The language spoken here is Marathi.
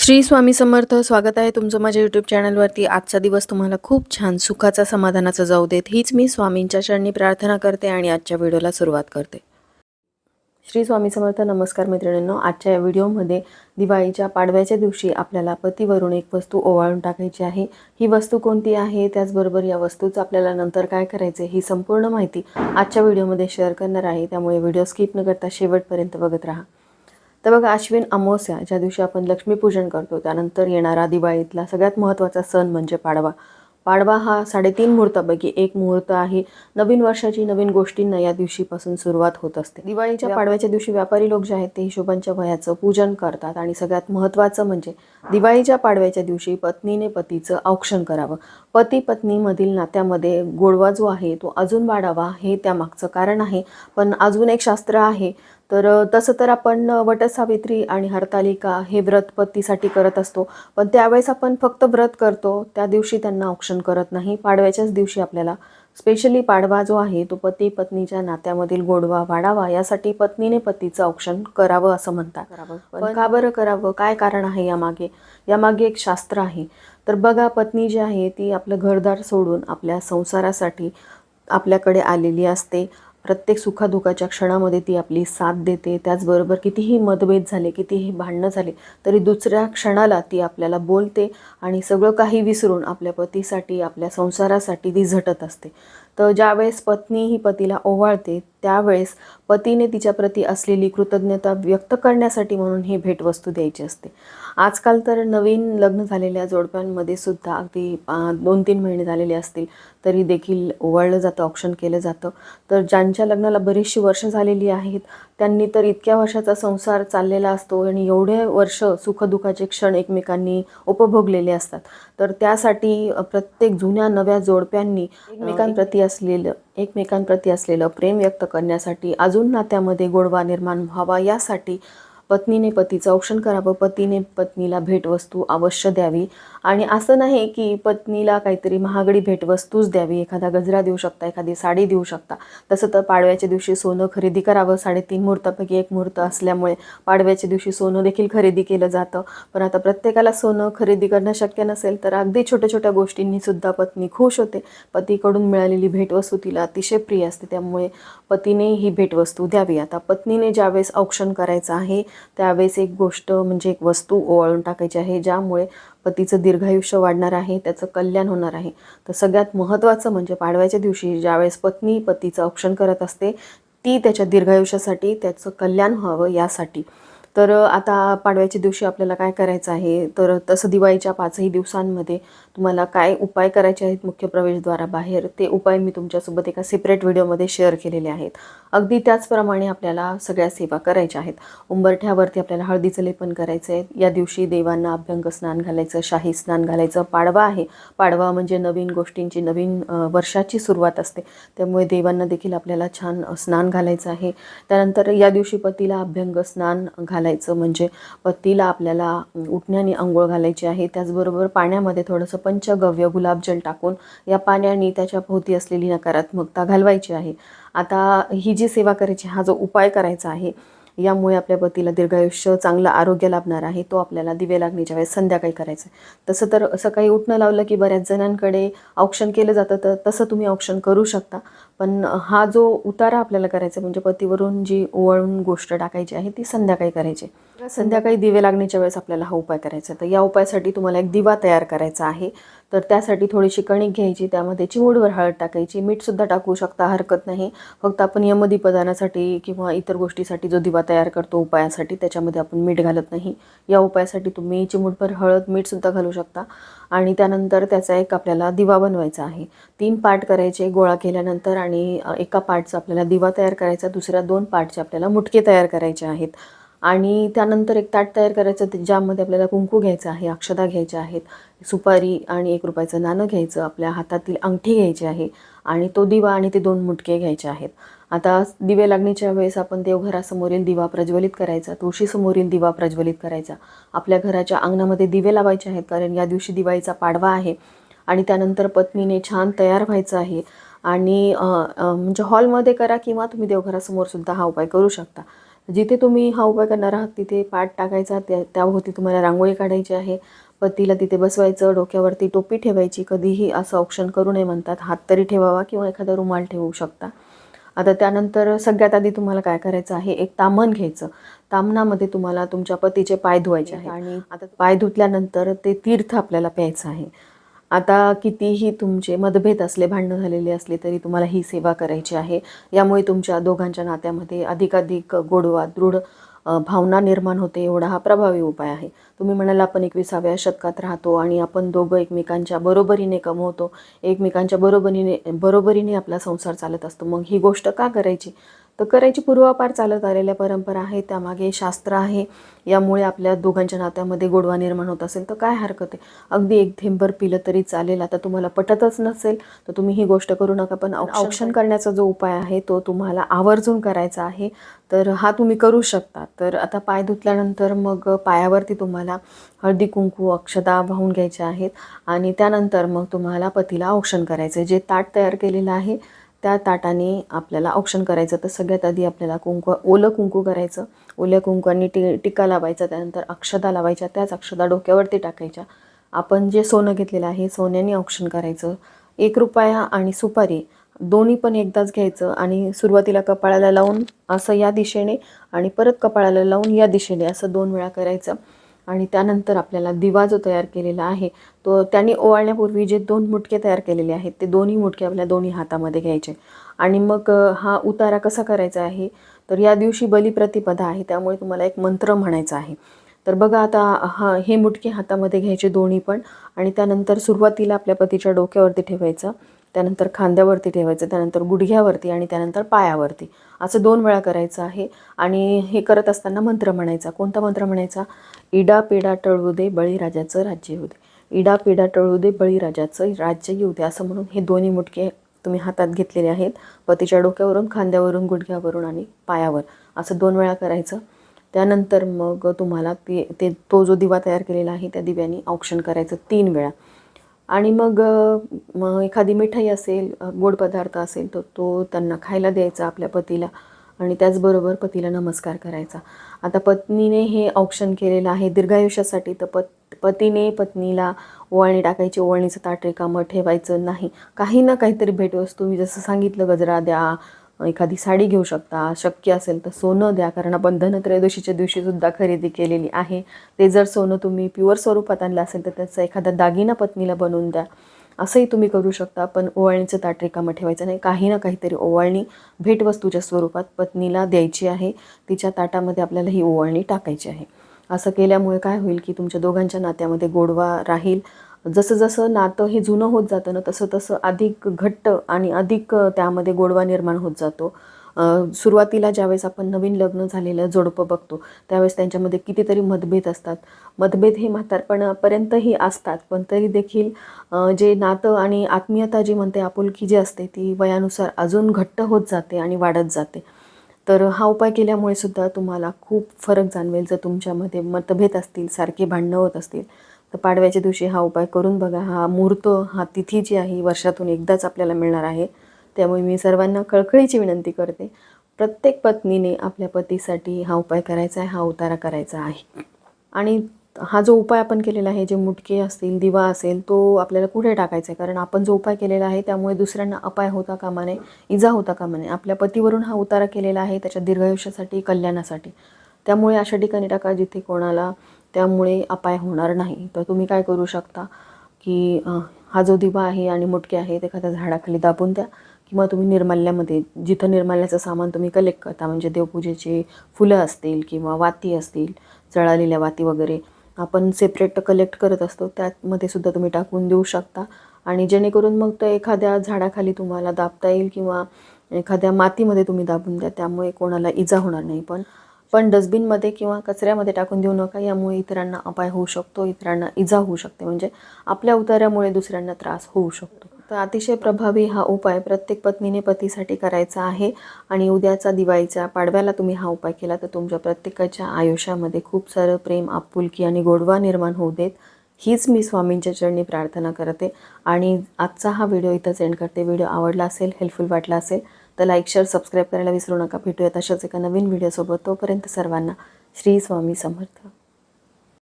श्री स्वामी समर्थ. स्वागत आहे तुमचं माझ्या यूट्यूब चॅनलवरती. आजचा दिवस तुम्हाला खूप छान सुखाचा समाधानाचा जाऊ देत हीच मी स्वामींच्या चरणी प्रार्थना करते आणि आजच्या व्हिडिओला सुरुवात करते. श्री स्वामी समर्थ. नमस्कार मैत्रिणींनो. आजच्या या व्हिडिओमध्ये दिवाळीच्या पाडव्याच्या दिवशी आपल्याला पतीवरून एक वस्तू ओवाळून टाकायची आहे. ही वस्तू कोणती आहे, त्याचबरोबर या वस्तूचं आपल्याला नंतर काय करायचे, ही संपूर्ण माहिती आजच्या व्हिडिओमध्ये शेअर करणार आहे. त्यामुळे व्हिडिओ स्किप न करता शेवटपर्यंत बघत राहा. तर बघा, अश्विन अमावस्या ज्या दिवशी आपण लक्ष्मीपूजन करतो त्यानंतर येणारा दिवाळीतला सगळ्यात महत्त्वाचा सण म्हणजे पाडवा. पाडवा हा 3.5 मुहूर्तापैकी एक मुहूर्त आहे. नवीन वर्षाची नवीन गोष्टींना या दिवशीपासून सुरुवात होत असते. दिवाळीच्या पाडव्याच्या दिवशी व्यापारी लोक जे आहेत ते हिशोबांच्या वह्याचं पूजन करतात आणि सगळ्यात महत्त्वाचं म्हणजे दिवाळीच्या पाडव्याच्या दिवशी पत्नीने पतीचं औक्षण करावं. पती पत्नीमधील नात्यामध्ये गोडवा जो आहे तो अजून वाढावा हे त्यामागचं कारण आहे. पण अजून एक शास्त्र आहे. तर तसं तर आपण वटसावित्री आणि हरतालिका हे व्रत पतीसाठी करत असतो, पण त्यावेळेस आपण फक्त व्रत करतो, त्या दिवशी त्यांना औक्षण करत नाही. पाडव्याच्याच दिवशी आपल्याला स्पेशली पाडवा जो आहे तो पती पत्नीच्या नात्यामधील गोडवा वाढावा यासाठी पत्नीने पतीचं औक्षण करावं असं म्हणतात. पण का बरं करावं, काय कारण आहे यामागे एक शास्त्र आहे. तर बघा, पत्नी जी आहे ती आपलं घरदार सोडून आपल्या संसारासाठी आपल्याकडे आलेली असते. प्रत्येक सुखादुःखाच्या क्षणामध्ये ती आपली साथ देते. त्याचबरोबर कितीही मतभेद झाले, कितीही भांडणं झाले तरी दुसऱ्या क्षणाला ती आपल्याला बोलते आणि सगळं काही विसरून आपल्या पतीसाठी, आपल्या संसारासाठी ती झटत असते. तर ज्यावेळेस पत्नी ही पतीला ओवाळते त्यावेळेस पतीने तिच्याप्रती असलेली कृतज्ञता व्यक्त करण्यासाठी म्हणून ही भेटवस्तू द्यायची असते. आजकाल तर नवीन लग्न झालेल्या जोडप्यांमध्ये सुद्धा अगदी 2-3 महिने झालेले असतील तरी देखील ओवाळलं जातं, औक्षण केलं जातं. तर ज्यांच्या लग्नाला बरीचशी वर्ष झालेली आहेत त्यांनी तर इतक्या वर्षाचा संसार चाललेला असतो आणि एवढे वर्ष सुखदुःखाचे क्षण एकमेकांनी उपभोगलेले असतात. तर त्यासाठी प्रत्येक जुन्या नव्या जोडप्यांनी एकमेकांप्रती असलेलं प्रेम व्यक्त करण्यासाठी, अजून नात्यामध्ये गोडवा निर्माण व्हावा यासाठी पत्नीने पतीचं औक्षण करावं. पतीने पत्नीला भेटवस्तू अवश्य द्यावी. आणि असं नाही की पत्नीला काहीतरी महागडी भेटवस्तूच द्यावी, एखादा गजरा देऊ शकता, एखादी साडी देऊ शकता. तसं तर पाडव्याच्या दिवशी सोनं खरेदी करावं. 3.5 मुहूर्तापैकी एक मुहूर्त असल्यामुळे पाडव्याच्या दिवशी सोनं देखील खरेदी केलं जातं. पण आता प्रत्येकाला सोनं खरेदी करणं शक्य नसेल तर अगदी छोट्या छोट्या गोष्टींनी सुद्धा पत्नी खुश होते. पतीकडून मिळालेली भेटवस्तू तिला अतिशय प्रिय असते, त्यामुळे पतीने ही भेटवस्तू द्यावी. आता पत्नीने ज्यावेळेस औक्षण करायचं आहे त्यावेळेस एक गोष्ट म्हणजे एक वस्तू ओवाळून टाकायची आहे ज्यामुळे पतीचं दीर्घायुष्य वाढणार आहे, त्याचं कल्याण होणार आहे. तर सगळ्यात महत्त्वाचं म्हणजे पाडव्याच्या दिवशी ज्यावेळेस पत्नी पतीचं औक्षण करत असते ती त्याच्या दीर्घायुष्यासाठी, त्याचं कल्याण व्हावं यासाठी. तर आता पाडव्याच्या दिवशी आपल्याला काय करायचं आहे, तर तसं दिवाळीच्या 5ही दिवसांमध्ये तुम्हाला काय उपाय करायचे आहेत मुख्य प्रवेशद्वाराबाहेर, ते उपाय मी तुमच्यासोबत एका सेपरेट व्हिडिओमध्ये शेअर केलेले आहेत. अगदी त्याचप्रमाणे आपल्याला सगळ्या सेवा करायच्या आहेत. उंबरठ्यावरती आपल्याला हळदीचं लेपन करायचं आहे. या दिवशी देवांना अभ्यंग स्नान घालायचं, शाही स्नान घालायचं. पाडवा आहे, पाडवा म्हणजे नवीन गोष्टींची, नवीन वर्षाची सुरुवात असते, त्यामुळे देवांना देखील आपल्याला छान स्नान घालायचं आहे. त्यानंतर या दिवशी पतीला अभ्यंग स्नान घालायचं म्हणजे पतीला आपल्याला उठण्याने अंघोळ घालायची आहे. त्याचबरोबर पाण्यामध्ये थोडंसं पंचगव्य गुलाबजल टाकून या पाण्याने त्याच्या भोवती असलेली नकारात्मकता घालवायची आहे. आता ही जी सेवा करायची, हा जो उपाय करायचा आहे, यामुळे आपल्या पतीला दीर्घायुष्य, चांगलं आरोग्य लाभणार आहे. तो आपल्याला दिवे लागण्याच्या वेळेस संध्याकाळी करायचं आहे. तसं तर सकाळी उठणं लावलं की बऱ्याच जणांकडे औक्षण केलं जातं, तर तसं तुम्ही औक्षण करू शकता. पण हा जो उतारा आपल्याला करायचा म्हणजे पतीवरून जी ओवाळून गोष्ट टाकायची आहे ती संध्याकाळी करायची. संध्याकाळी दिवे लागण्याच्या वेळेस आपल्याला हा उपाय करायचा. तर या उपायासाठी तुम्हाला एक दिवा तयार करायचा आहे. तर त्यासाठी थोडीशी कणिक घ्यायची, त्यामध्ये चिमूटभर हळद टाकायची, मीठसुद्धा टाकू शकता, हरकत नाही. फक्त आपण यमदीपदानासाठी किंवा इतर गोष्टीसाठी जो दिवा तयार करतो उपायासाठी त्याच्यामध्ये आपण मीठ घालत नाही. या उपायासाठी तुम्ही चिमूटभर हळद, मीठसुद्धा घालू शकता. आणि त्यानंतर त्याचा एक आपल्याला दिवा बनवायचा आहे. 3 पार्ट करायचे गोळा केल्यानंतर आणि एका पार्टचा आपल्याला दिवा तयार करायचा, दुसऱ्या 2 पार्टचे आपल्याला मुटके तयार करायचे आहेत. आणि त्यानंतर एक ताट तयार करायचं ज्यामध्ये आपल्याला कुंकू घ्यायचं आहे, अक्षता घ्यायच्या आहेत, सुपारी आणि 1 रुपयाचं नाणं घ्यायचं, आपल्या हातातील अंगठी घ्यायची आहे आणि तो दिवा आणि ते 2 मुटके घ्यायचे आहेत. आता दिवे लागण्याच्या वेळेस आपण देवघरासमोरील दिवा प्रज्वलित करायचा, तुळशीसमोरील दिवा प्रज्वलित करायचा. आपल्या घराच्या अंगणामध्ये दिवे लावायचे आहेत, कारण या दिवशी दिवाळीचा पाडवा आहे. आणि त्यानंतर पत्नीने छान तयार व्हायचं आहे आणि म्हणजे हॉलमध्ये करा किंवा तुम्ही देवघरासमोर सुद्धा हा उपाय करू शकता. जिथे तुम्ही हा उपाय करणार आहात तिथे पाट टाकायचा, त्याभोवती तुम्हाला रांगोळी काढायची आहे. पतीला तिथे बसवायचं, डोक्यावरती टोपी ठेवायची. कधीही असं औक्षण करू नये म्हणतात. हात तरी ठेवावा किंवा एखादा रुमाल ठेवू शकता. आता त्यानंतर सगळ्यात आधी तुम्हाला काय करायचं आहे, एक ताम्हण घ्यायचं. ताम्हणामध्ये तुम्हाला तुमच्या पतीचे पाय धुवायचे आहेत आणि आता पाय धुतल्यानंतर ते तीर्थ आपल्याला प्यायचं आहे. आता कितीही तुमचे मतभेद असले, भांडणं झालेले असले तरी तुम्हाला ही सेवा करायची आहे. यामुळे तुमच्या दोघांच्या नात्यामध्ये अधिकाधिक गोडवा, दृढ भावना निर्माण होते. एवढा हा प्रभावी उपाय आहे. तुम्ही म्हणाल आपण 21व्या शतकात राहतो आणि आपण दोघं एकमेकांच्या बरोबरीने कमवतो, एकमेकांच्या बरोबरीने आपला संसार चालत असतो. मग ही गोष्ट का करायची? तर करायची पूर्वापार चालत आलेल्या परंपरा आहे, त्यामागे शास्त्र आहे. यामुळे आपल्या दोघांच्या नात्यामध्ये गोडवा निर्माण होत असेल तर काय हरकत आहे. अगदी एक थेंबर पिलं तरी चालेल. आता तुम्हाला पटतच नसेल तर तुम्ही ही गोष्ट करू नका. पण औक्षण करण्याचा जो उपाय आहे तो तुम्हाला आवर्जून करायचा आहे. तर हा तुम्ही करू शकता. तर आता पाय धुतल्यानंतर मग पायावरती तुम्हाला हळदी कुंकू अक्षता वाहून घ्यायच्या आहेत आणि त्यानंतर मग तुम्हाला पतीला औक्षण करायचं. जे ताट तयार केलेलं आहे त्या ताटाने आपल्याला औक्षण करायचं. तर सगळ्यात आधी आपल्याला ओलं कुंकू करायचं. ओल्या कुंकूने टिक्का लावायचा, त्यानंतर अक्षता लावायच्या, त्याच अक्षता डोक्यावरती टाकायच्या. आपण जे सोनं घेतलेलं आहे सोन्याने औक्षण करायचं. 1 रुपया आणि सुपारी दोन्ही पण एकदाच घ्यायचं आणि सुरुवातीला कपाळाला लावून असं या दिशेने आणि परत कपाळाला लावून या दिशेने असं 2 वेळा करायचं. आणि त्यानंतर आपल्याला दिवा जो तयार केलेला आहे तो त्यांनी ओवाळण्यापूर्वी जे 2 मुटके तयार केलेले आहेत ते दोन्ही मुटके आपल्या दोन्ही हातामध्ये घ्यायचे. आणि मग हा उतारा कसा करायचा आहे, तर या दिवशी बलिप्रतिपदा आहे, त्यामुळे तुम्हाला एक मंत्र म्हणायचा आहे. तर बघा आता हे मुटके हातामध्ये घ्यायचे दोन्ही पण आणि त्यानंतर सुरुवातीला आपल्या पतीच्या डोक्यावरती ठेवायचं, त्यानंतर खांद्यावरती ठेवायचं, त्यानंतर गुडघ्यावरती आणि त्यानंतर पायावरती असं 2 वेळा करायचं आहे. आणि हे करत असताना मंत्र म्हणायचा. कोणता मंत्र म्हणायचा? इडा पिडा टळू दे बळीराजाचं राज्य येऊ दे. इडा पिडा टळू दे बळीराजाचं राज्य येऊ दे असं म्हणून हे दोन्ही मुटके तुम्ही हातात घेतलेले आहेत. पतीच्या डोक्यावरून, खांद्यावरून, गुडघ्यावरून आणि पायावर असं 2 वेळा करायचं. त्यानंतर मग तुम्हाला तो जो दिवा तयार केलेला आहे त्या दिव्याने औक्षण करायचं 3 वेळा. आणि मग एखादी मिठाई असेल, गोड पदार्थ असेल तर तो त्यांना खायला द्यायचा आपल्या पतीला आणि त्याचबरोबर पतीला नमस्कार करायचा. आता पत्नीने हे औक्षण केलेलं आहे दीर्घायुष्यासाठी, तर पतीने पत्नीला ओवाळणी टाकायची. ओवाळणीचं ताट रिकामं ठेवायचं नाही. काही ना काहीतरी भेटवस्तू, मी जसं सांगितलं, गजरा द्या, एखादी साडी घेऊ शकता, शक्य असेल तर सोनं द्या, कारण आपण धनत्रयोदशीच्या दिवशीसुद्धा खरेदी केलेली आहे. ते जर सोनं तुम्ही प्युअर स्वरूपात आणलं असेल तर त्याचा एखादा दागिना पत्नीला बनवून द्या, असंही तुम्ही करू शकता. पण ओवाळणीचं ताट रिकामं ठेवायचं नाही. काही ना काहीतरी ओवाळणी भेटवस्तूच्या स्वरूपात पत्नीला द्यायची आहे. तिच्या ताटामध्ये आपल्याला ही ओवाळणी टाकायची आहे. असं केल्यामुळे काय होईल की तुमच्या दोघांच्या नात्यामध्ये गोडवा राहील. जसं जसं नातं हे जुनं होत जातं ना तसं तसं अधिक घट्ट आणि अधिक त्यामध्ये गोडवा निर्माण होत जातो. सुरुवातीला ज्यावेळेस आपण नवीन लग्न झालेलं जोडपं बघतो त्यावेळेस त्यांच्यामध्ये कितीतरी मतभेद असतात. मतभेद हे म्हातारपणापर्यंतही असतात, पण तरी देखील जे नातं आणि आत्मीयता जी म्हणते, आपुलकी जी असते ती वयानुसार अजून घट्ट होत जाते आणि वाढत जाते. तर हा उपाय केल्यामुळे सुद्धा तुम्हाला खूप फरक जाणवेल. जर तुमच्यामध्ये मतभेद असतील, सारखे भांडणं होत असतील तर पाडव्याच्या दिवशी हा उपाय करून बघा. हा मुहूर्त, हा तिथी जी आहे वर्षातून एकदाच आपल्याला मिळणार आहे. त्यामुळे मी सर्वांना कळकळीची विनंती करते, प्रत्येक पत्नीने आपल्या पतीसाठी हा उपाय करायचा आहे, हा उतारा करायचा आहे. आणि हा जो उपाय आपण केलेला आहे, जे मुटके असतील, दिवा असेल, तो आपल्याला कुठे टाकायचा आहे, कारण आपण जो उपाय केलेला आहे त्यामुळे दुसऱ्यांना अपाय होता कामा नये, इजा होता कामा नये. आपल्या पतीवरून हा उतारा केलेला आहे त्याच्या दीर्घायुष्यासाठी, कल्याणासाठी. त्यामुळे अशा ठिकाणी टाका जिथे कोणाला त्यामुळे अपाय होणार नाही. तर तुम्ही काय करू शकता की हा जो दिवा आहे आणि मुटके आहेत एखाद्या झाडाखाली दाबून द्या, किंवा तुम्ही निर्माल्यामध्ये, जिथं निर्माल्याचं सामान तुम्ही कलेक्ट करता, म्हणजे देवपूजेचे फुलं असतील किंवा वाती असतील, जळालेल्या वाती वगैरे आपण सेपरेट कलेक्ट करत असतो, त्यामध्ये सुद्धा तुम्ही टाकून देऊ शकता. आणि जेणेकरून मग ते एखाद्या झाडाखाली तुम्हाला दाबता येईल किंवा एखाद्या मातीमध्ये तुम्ही दाबून द्या, त्यामुळे कोणाला इजा होणार नाही. पण डस्टबिनमध्ये किंवा कचऱ्यामध्ये टाकून देऊ नका. यामुळे इतरांना अपाय होऊ शकतो, इतरांना इजा होऊ शकते, म्हणजे आपल्या उतार्यामुळे दुसऱ्यांना त्रास होऊ शकतो. तर अतिशय प्रभावी हा उपाय प्रत्येक पत्नीने पतीसाठी करायचा आहे. आणि उद्याचा दिवाळीच्या पाडव्याला तुम्ही हा उपाय केला तर तुमच्या प्रत्येकाच्या आयुष्यामध्ये खूप सारं प्रेम, आपुलकी आणि गोडवा निर्माण होऊ देत, हीच मी स्वामींच्या चरणी प्रार्थना करते. आणि आजचा हा व्हिडिओ इथंच एंड करते. व्हिडिओ आवडला असेल, हेल्पफुल वाटला असेल तर लाईक शेअर सबस्क्राईब करायला विसरू नका. भेटूयात अशाच एका नवीन व्हिडिओसोबत. तोपर्यंत सर्वांना श्री स्वामी समर्थ.